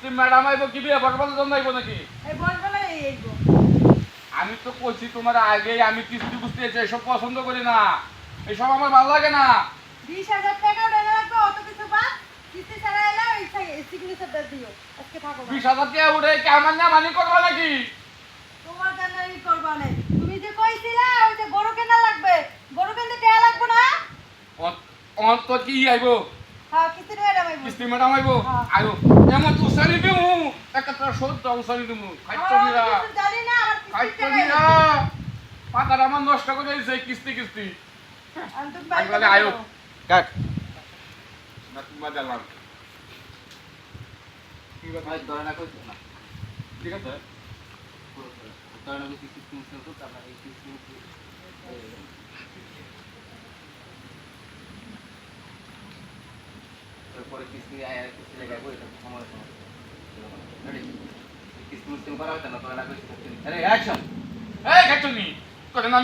কিস্তি ম্যাডাম আইব কি বিয়ে বরবাদ জন্য আইব নাকি এই বলবো না এই আইবো। আমি তো কইছি তোমার আগে আমি কিস্তি বুঝতে এসব পছন্দ করি না এসব আমার ভালো লাগে না 20,000 টাকা উঠানো লাগবে অত কিছু বাদ কিস্তি ছাড়া এলে ওই সিগনেচারটা দিও আজকে থাকো না। 20,000 টাকা উঠে কি আমার না মানি করবা নাকি তোমার জন্য এই করবা না তুমি যে কইছিলা ওই যে গরু কেনা লাগবে গরু কিনতে টাকা লাগবে না অন্ত কি আইব হ্যাঁ কিস্তি ম্যাডাম আইবো কিস্তি ম্যাডাম আইব হ্যাঁ। আইব এমন তো সারি দিমু একটা তোর সত্য সারি দিমু খাইতো মিরা কিছু জানি না আমার কিস্তি খাইতো টাকা মিরা পাতার আমার নষ্ট করে দিয়েছে কিস্তি কিস্তি আমি তুমি আইবালে আইব কাট না তুমি বাজালাম কি কথা ভাই ধরে না কইছো না ঠিক আছে ধরে না কইছি কিস্তি মুসলিম তো তারপর এই কিস্তি তারপরে কিস্তি আয় কিস্তি লাগাবো এটা সময় সময় রেডি কিস্তি মুসলিম করা হতো না ধরে না কইছি আরে অ্যাকশন এই খাইতো নি কথা না